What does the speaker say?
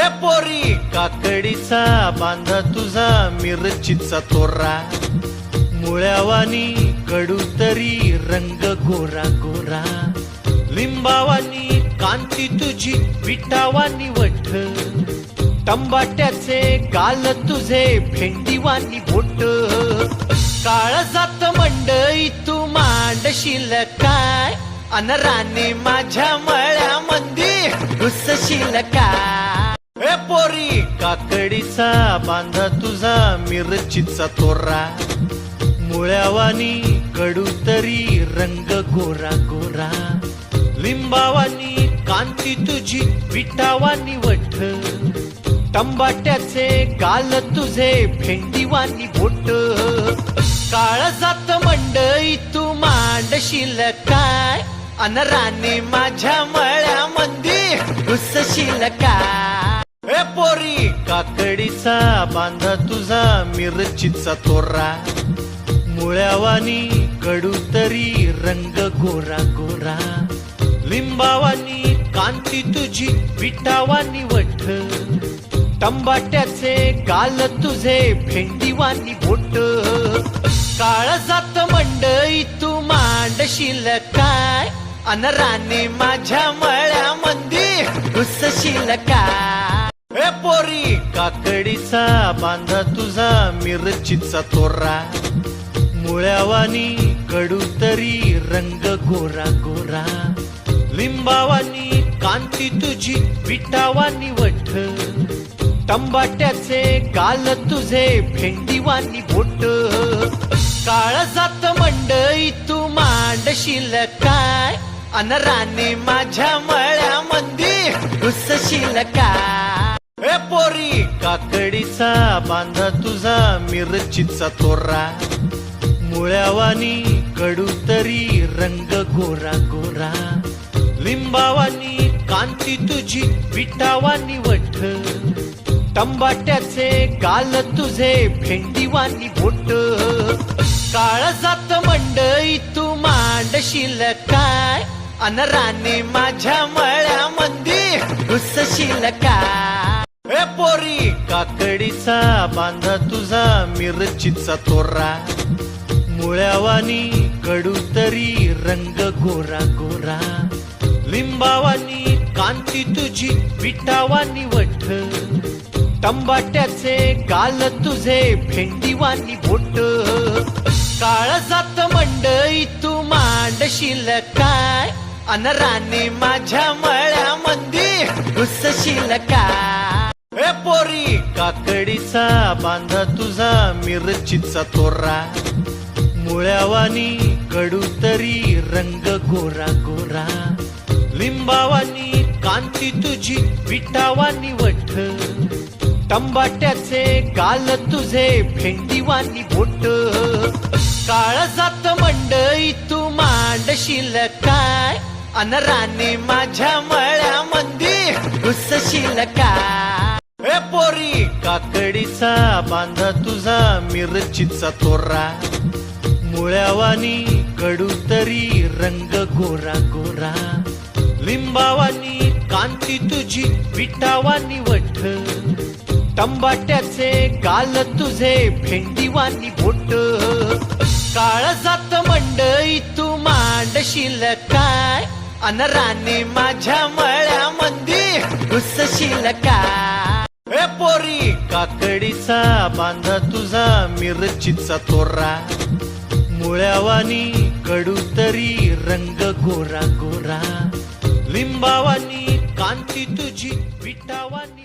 ए पोरी काकडीचा बांधा तुझा मिरचीचा तोरा, मुळ्यावानी कडू तरी रंग गोरा गोरा, लिंबावानी कांती तुझी पिठावानी वठ, टंबाट्याचे गाल तुझे भेंडीवानी बोट, काळजात मंडई तू मांडशील काय, अन राणे माझ्या मळ्यामंदी घुसशील काय. ए पोरी काकडीचा बांधा तुझा मिरचीचा तोरा, मुळ्यावानी कडू तरी रंग गोरा गोरा, लिंबावानी कांती तुझी पिठावानी वठ, टंबाट्याचे गाल तुझे भेंडीवानी बोट, काळजात मंडई तू मांडशील काय, अन राणे माझ्या मळ्यामंदी घुसशील काय. ए पोरी काकडीचा बांधा तुझा मिरचीचा तोरा, मुळ्यावानी कडू तरी रंग गोरा गोरा, लिंबावानी कांती तुझी पिठावानी वठ, टंबाट्याचे गाल तुझे भेंडीवानी बोट, काळजात मंडई तू मांडशील काय, अन राणे माझ्या मळ्यामंदी घुसशील काय. ए पोरी काकडीचा बांधा तुझा मिरचीचा तोरा, मुळ्यावानी कडू तरी रंग गोरा गोरा, लिंबावानी कांती तुझी पिठावानी वठ, टंबाट्याचे गाल तुझे भेंडीवानी बोट, काळजात मंडई तू मांडशील काय, अन राणे माझ्या मळ्यामंदी घुसशील काय. ए पोरी काकडीचा बांधा तुझा मिरचीचा तोरा, मुळ्यावानी कडू तरी रंग गोरा गोरा, लिंबावानी कांती तुझी पिठावानी वठ, टंबाट्याचे गाल तुझे भेंडीवानी बोट, काळजात मंडई तू मांडशील काय, अन राणे माझ्या मळ्यामंदी घुसशील काय. ए पोरी काकडीचा बांधा तुझा मिरचीचा तोरा, मुळ्यावानी कडू तरी रंग गोरा गोरा, लिंबावानी कांती तुझी पिठावानी वठ, टंबाट्याचे गाल तुझे भेंडीवानी बोट, काळजात मंडई तू मांडशील काय, अन राणे माझ्या मळ्यामंदी घुसशील काय. ए पोरी काकडीचा बांधा तुझा मिरचीचा तोरा, मुळ्यावानी कडू तरी रंग गोरा गोरा, लिंबावानी कांती तुझी पिठावानी वठ, टंबाट्याचे गाल तुझे भेंडीवानी बोट, काळजात मंडई तू मांडशील काय, अन राणे माझ्या मळ्यामंदी घुसशील काय. ए पोरी काकडीचा बांधा तुझा मिरचीचा तोरा, मुळ्यावानी कडू तरी रंग गोरा गोरा, लिंबावानी कांती तुझी पिठावानी वठ, टंबाट्याचे गाल तुझे भेंडीवानी बोट, काळजात मंडई तू मांडशील काय, अन राणे माझ्या मळ्यामंदी घुसशील काय. ए पोरी काकडीचा बांधा तुझा मिरचीचा तोरा, मुळ्यावानी कडू तरी रंग गोरा गोरा, लिंबावानी कांती तुझी पिठावानी